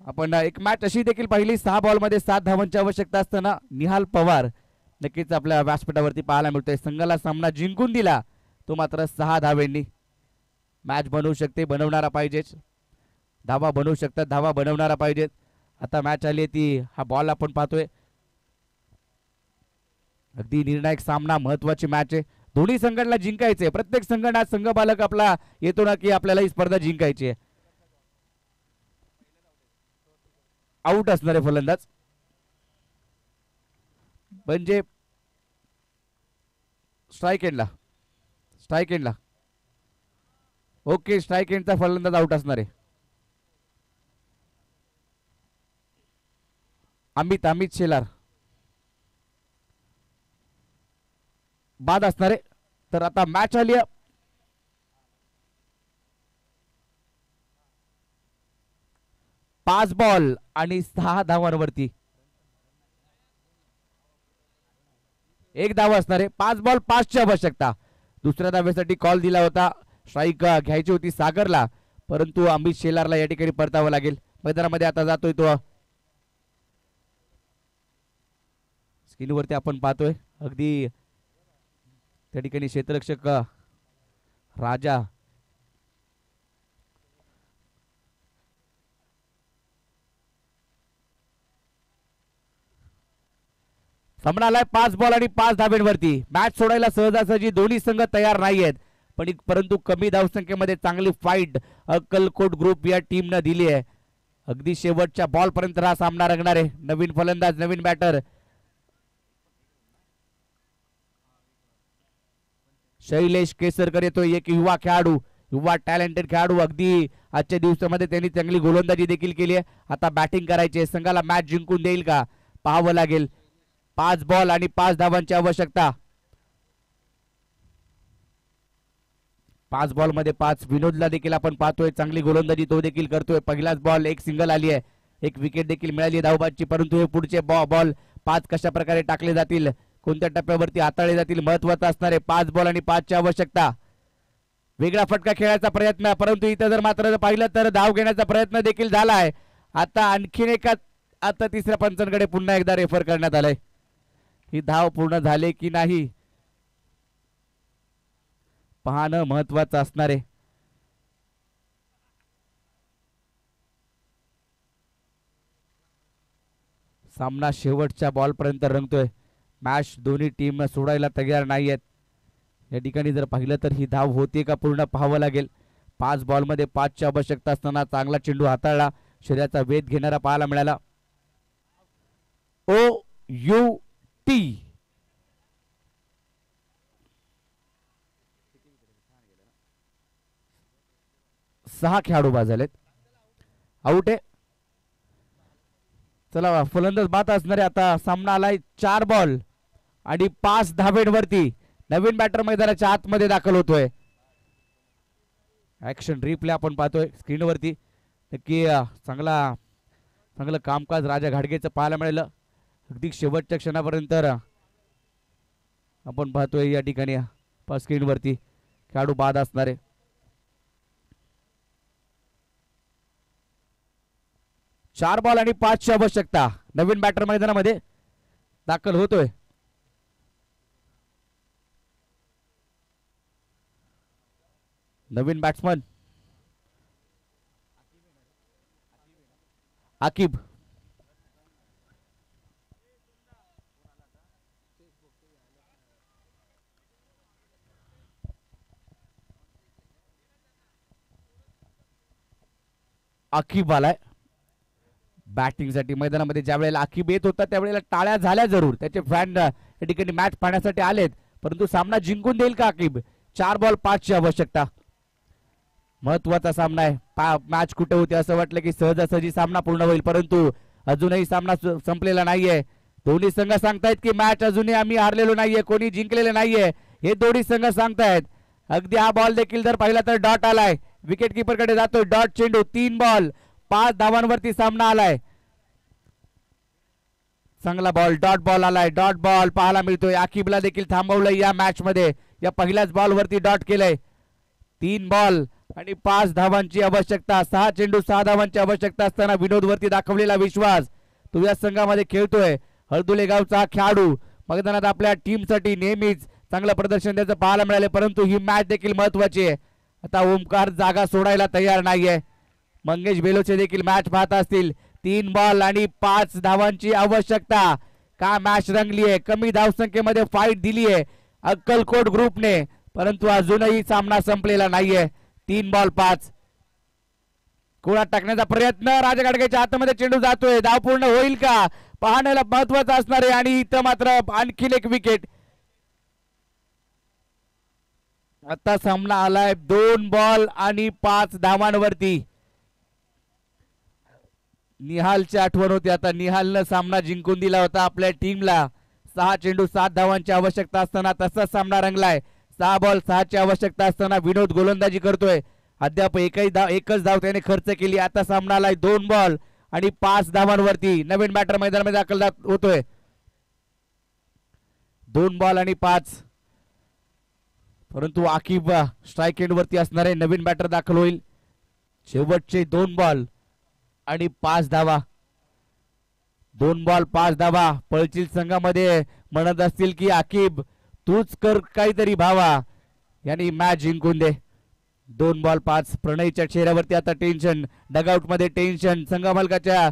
आपण एक मॅच अशी देखील पाहिली 6 बॉलमध्ये 7 धावांची आवश्यकता असताना निहाल पवार नक्कीच आपल्या व्यासपीठावरती पाहायला मिळतोय. संघाला सामना जिंकून दिला तो मात्र 6 धावेंनी. मॅच बनवू शकते, बनवणारा पाहिजेच. धावा बनवू शकतात, धावा बनवणारा पाहिजेत. आता मॅच आली आहे ती हा बॉल आपण पाहतोय. अगदी निर्णायक सामना, महत्वाची मॅच आहे. दोन्ही संघांना जिंकायचे. प्रत्येक संघाला संघपालक आपला येतो ना की आपल्याला ही स्पर्धा जिंकायची आहे. आउट असणारे फलंदाज म्हणजे स्ट्राईक एंडला ओके, स्ट्राईक एंडचा फलंदाज आउट असणार आहे. अमित शेलार बाद असणारे. तर आता मॅच आली आहे. पाच बॉल आणि 6 धावांवरती एक धाव असणारे. 5 बॉल 5 ची आवश्यकता. दुसऱ्या धावेसाठी कॉल दिला होता, स्ट्राईक घ्यायची होती सागरला, परंतु अमित शेलारला या ठिकाणी परतावं लागेल. मैदानामध्ये आता जातोय तो. स्क्रीनवरती आपण पाहतोय अगदी त्या ठिकाणी क्षेत्ररक्षक राजा सामना आलाय 5 बॉल आणि 5 धाब्यांवरती. मॅच सोडायला सहजासहजी दोन्ही संघ तयार नाहीयेत, परंतु कमी धावसंख्येमध्ये चांगली फाईट अक्कलकोट ग्रुप या टीमनं दिली आहे. अगदी शेवटच्या बॉल पर्यंत हा सामना रंगणार आहे. नवीन फलंदाज, नवीन बॅटर शैलेश केसरकर येतोय. एक युवा खेळाडू, युवा टॅलेंटेड खेळाडू. अगदी आजच्या दिवसामध्ये त्यांनी चांगली गोलंदाजी देखील केली आहे. आता बॅटिंग करायची आहे. संघाला मॅच जिंकून देईल का पाहावं लागेल. 5 बॉल आणि 5 धावांची आवश्यकता. 5 बॉल मध्ये 5. विनोदला देखील आपण पाहतोय चांगली गोलंदाजी तो देखील करतोय. पहिलाच बॉल एक सिंगल आली आहे, एक विकेट देखील मिळाली धावबादची. परंतु हे पुढचे बॉल 5 कशा प्रकारे टाकले जातील, कोणत्या टप्प्यावरती हाताळले जातील, महत्वाचं असणार आहे. 5 बॉल आणि 5 ची आवश्यकता. वेगळा फटका खेळायचा प्रयत्न, परंतु इथं जर मात्र पाहिलं तर धाव घेण्याचा प्रयत्न देखील झाला आहे. आता आणखीन एका आता तिसऱ्या पंचांकडे पुन्हा एकदा रेफर करण्यात आलंय. ही धाव पूर्ण झाले की नाही पाहणं महत्वाचं असणार आहे. सामना शेवटच्या बॉल पर्यंत रंगतोय. मॅच दोन्ही टीम सोडायला तयार नाहीयेत. या ठिकाणी जर पाहिलं तर ही धाव होते का पूर्ण पाहावं लागेल. 5 बॉल मध्ये 5 ची आवश्यकता असताना चांगला चेंडू हाताळला, शरीराचा वेध घेणारा पाहायला मिळाला. OUT 6 खेळाडू बाद झालेत. आउट आहे. चला फलंदाज बाद असणारे. आता सामना आलाय 4 बॉल आणि 5 धावेंवरती. नवीन बॅटर मैदानाच्या आतमध्ये दाखल होतोय. ऍक्शन रिप्ले आपण पाहतोय स्क्रीनवरती. नक्की चांगलं कामकाज राजा घाडगेचं पाहायला मिळालं. अगदी शेवटच्या क्षणापर्यंत आपण पाहतोय या ठिकाणी स्क्रीनवरती खेळाडू बाद असणारे. 4 बॉल आणि 5 ची आवश्यकता. नवीन बॅटर मैदानामध्ये दाखल होतोय. नवीन बॅट्समन आकिब. आकिब आलाय बॅटिंगसाठी मैदानामध्ये. ज्या वेळेला आकिब येत होता त्यावेळेला टाळ्या झाल्या जरूर, त्याचे फॅन या ठिकाणी मॅच पाहण्यासाठी आलेत, परंतु सामना जिंकून देईल का आकिब. 4 बॉल 5 ची आवश्यकता. महत्वाचा सामना आहे. मॅच कुठे होते असं वाटलं की सहजासहजी सामना पूर्ण होईल, परंतु अजूनही सामना संपलेला नाहीये. दोन्ही संघ सांगतायत की मॅच अजूनही आम्ही हारलेलो नाहीये, कोणी जिंकलेले नाहीये, हे दोन्ही संघ सांगतायत. अगदी हा बॉल देखील जर पाहिला तर डॉट आलाय, विकेट कीपर कडे जातोय. डॉट चेंडू. 3 बॉल 5 धावांवरती सामना आलाय. चांगला बॉल, डॉट बॉल आलाय. डॉट बॉल पाहायला मिळतोय. आकिबला देखील थांबवलंय या मॅच मध्ये. या पहिल्याच बॉल वरती डॉट केलंय. 3 बॉल आणि 5 धावांची आवश्यकता. 6 चेंडू 6 धावांची आवश्यकता असताना विनोद वरती दाखवलेला विश्वास. तो या संघामध्ये खेळतोय. हळदुले गावचा खेळाडू मैदानात आपल्या टीमसाठी नेहमीच चांगलं प्रदर्शन द्यायचं पाहायला मिळाले, परंतु ही मॅच देखील महत्वाची आहे. आता ओमकार जागा सोडायला तयार नाहीये. मंगेश बेलोचे देखील मॅच पाहत असतील. 3 बॉल आणि 5 धावांची आवश्यकता. का मॅच रंगली आहे. कमी धावसंख्येमध्ये फाईट दिली आहे अक्कलकोट ग्रुपने, परंतु अजूनही सामना संपलेला नाहीये. 3 बॉल 5. कोणात टाकण्याचा प्रयत्न. राजा गाडगेच्या हातामध्ये चेंडू जातोय. धाव पूर्ण होईल का पाहण्याला महत्वाचं असणार आहे. आणि इथं मात्र आणखीन एक विकेट. आता सामना आलाय 2 बॉल आणि 5 धावांवरती. निहालची आठवण होती. आता निहालनं सामना जिंकून दिला होता आपल्या टीमला. 6 चेंडू 7 धावांची आवश्यकता असताना तसाच सामना रंगलाय. 6 बॉल 6 ची आवश्यकता असताना विनोद गोलंदाजी करतोय. अद्याप एकच धाव त्याने खर्च केली. आता सामना आलाय 2 बॉल आणि 5 धावांवरती. नवीन बॅटर मैदानामध्ये दाखल होतोय. 2 बॉल आणि 5, परंतु आकिब स्ट्राईक एंड वरती असणारे नवीन बॅटर दाखल होईल. शेवटचे 2 बॉल आणि 5 धावा. 2 बॉल 5 धावा. पळचील संघामध्ये म्हणत असतील की आकिब तूच कर काहीतरी भावा, यांनी मॅच जिंकून दे. 2 बॉल 5. प्रणयच्या चेहऱ्यावरती आता टेन्शन. डगआउट मध्ये टेन्शन. संघ मालकाच्या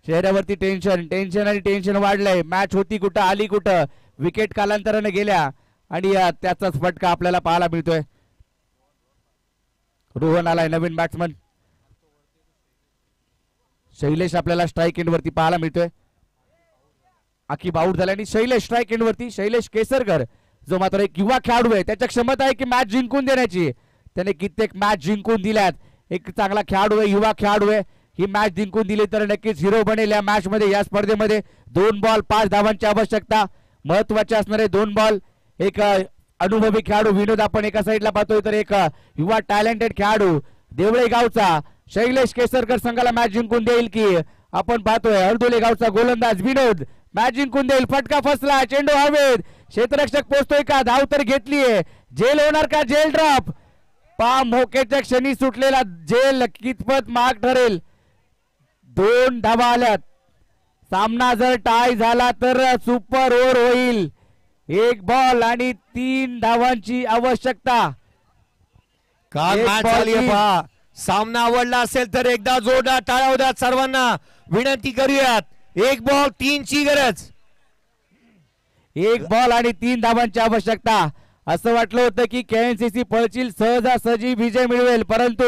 चेहऱ्यावरती टेन्शन आणि टेन्शन वाढलंय. मॅच होती कुठं आली कुठं. विकेट कालांतराने गेल्या आणि त्याचाच फटका आपल्याला पाहायला मिळतोय. रोहन आलाय नवीन बॅट्समन. शैलेश आपल्याला स्ट्राईक एंड वरती पाहायला मिळतोय. आकिब आऊट झाला आणि शैलेश स्ट्राईक एंड वरती. शैलेश केसरकर जो मात्र एक युवा खेळाडू आहे, त्याच्या क्षमता आहे की मॅच जिंकून देण्याची. त्याने कित्येक मॅच जिंकून दिल्यात. एक चांगला खेळाडू आहे, युवा खेळाडू आहे. ही मॅच जिंकून दिली तर नक्कीच हिरो बनेल या मॅच मध्ये, या स्पर्धेमध्ये. 2 बॉल 5 धावांची आवश्यकता. महत्वाचे असणारे 2 बॉल. एक अनुभवी खेळाडू विनोद आपण एका साईडला पाहतोय, तर एक युवा टॅलेंटेड खेळाडू देवळे गावचा शैलेश केसरकर संघाला मॅच जिंकून देईल की आपण पाहतोय. हळदुले गावचा गोलंदाज विनोद मॅच जिंकून देईल. फटका फसला. चेंडू हवेत. क्षेत्ररक्षक पोहोचतोय का. धाव तर घेतलीये. जेल होणार का. जेल ड्रॉप. मोक्याच्या क्षणी सुटलेला जेल कितपत महाग ठरेल. 2 धावा आल्यात. सामना जर टाय झाला तर सुपर ओव्हर होईल. 1 बॉल आणि 3 धावांची आवश्यकता. सामना आवडला असेल तर एकदा जोरदार टाळ्या द्या. सर्वांना विनंती करूयात. 1 बॉल 3 ची गरज. 1 बॉल आणि 3 धावांची आवश्यकता. असं वाटलं होतं की केएनसीसी पळचील सहजासहजी विजय मिळवेल, परंतु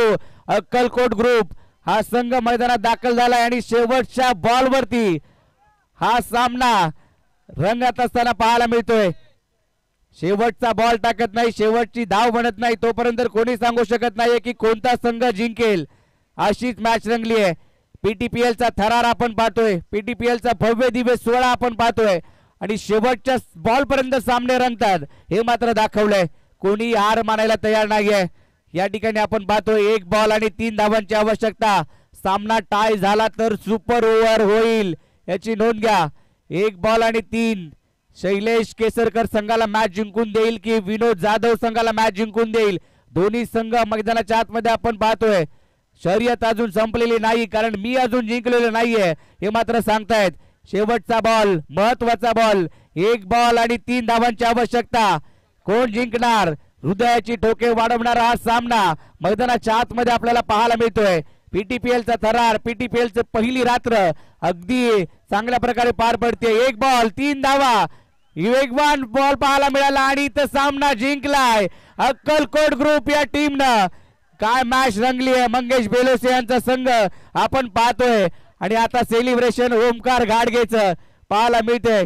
अक्कलकोट ग्रुप हा संघ मैदानात दाखल झाला आणि शेवटच्या बॉलवरती हा सामना रंगत असताना पाहायला मिळतोय. शेवटचा बॉल टाकत नाही, शेवटची धाव बनत नाही, तोपर्यंत कोणी सांगू शकत नाहीये की कोणता संघ जिंकेल. अशीच मॅच रंगली आहे. पीटीपीएल चा थरार आपण पाहतोय. पीटीपीएल चा भव्य दिव्य सोहळा आपण पाहतोय आणि शेवटच्या बॉल पर्यंत सामने रंगतात हे मात्र दाखवलंय. कोणी हार मानायला तयार नाहीये. या ठिकाणी आपण पाहतोय 1 बॉल आणि 3 धावांची आवश्यकता. सामना टाय झाला तर सुपर ओव्हर होईल, याची नोंद घ्या. 1 बॉल आणि 3. शैलेश केसरकर संघाला मॅच जिंकून देईल की विनोद जाधव संघाला मॅच जिंकून देईल. दोन्ही संघ मैदानाच्या आतमध्ये आपण पाहतोय. शर्यत अजून संपलेली नाही, कारण मी अजून जिंकलेलो नाहीये हे मात्र सांगतायत. शेवटचा बॉल, महत्वाचा बॉल. 1 बॉल आणि 3 धावांची आवश्यकता. कोण जिंकणार. हृदयाची ठोके वाढवणारा हा सामना मैदानाच्या आतमध्ये आपल्याला पाहायला मिळतोय. पीटीपीएलचा थरार, पीटीपीएलची पहिली रात्र अगदी चांगल्या प्रकारे पार पडते. 1 बॉल 3 धावा. वेगवान बॉल पाहायला मिळाला आणि इथं सामना जिंकलाय अक्कलकोट ग्रुप या टीमनं. काय मॅच रंगली आहे. मंगेश बेलोसे यांचा संघ आपण पाहतोय आणि आता सेलिब्रेशन ओमकार घाडगेचं पाहायला मिळते.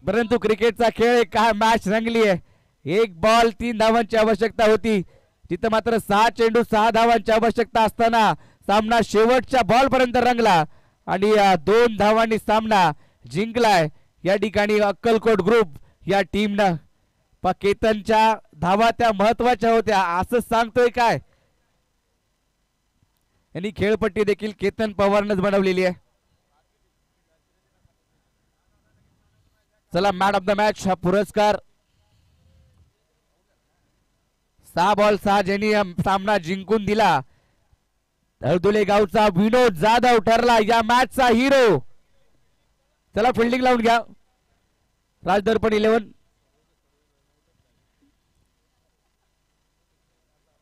परंतु क्रिकेटचा खेळ काय मॅच रंगली आहे. 1 बॉल 3 धावांची आवश्यकता होती, तिथं मात्र 6 चेंडू 6 धावांची आवश्यकता असताना सामना शेवटच्या बॉल पर्यंत रंगला आणि 2 धावांनी सामना जिंकलाय या ठिकाणी अक्कलकोट ग्रुप या टीमनं. केतनच्या धावा त्या महत्वाच्या होत्या असं सांगतोय काय. यांनी खेळपट्टी देखील केतन पवारनंच बनवलेली आहे. चला, मॅन ऑफ द मॅच हा पुरस्कार 6 बॉल 6 ज्यांनी सामना जिंकून दिला. हळदुले गावचा विनोद जाधव ठरला या मॅचचा हिरो. चला फिल्डिंग लावून घ्या. राज दर्पण 11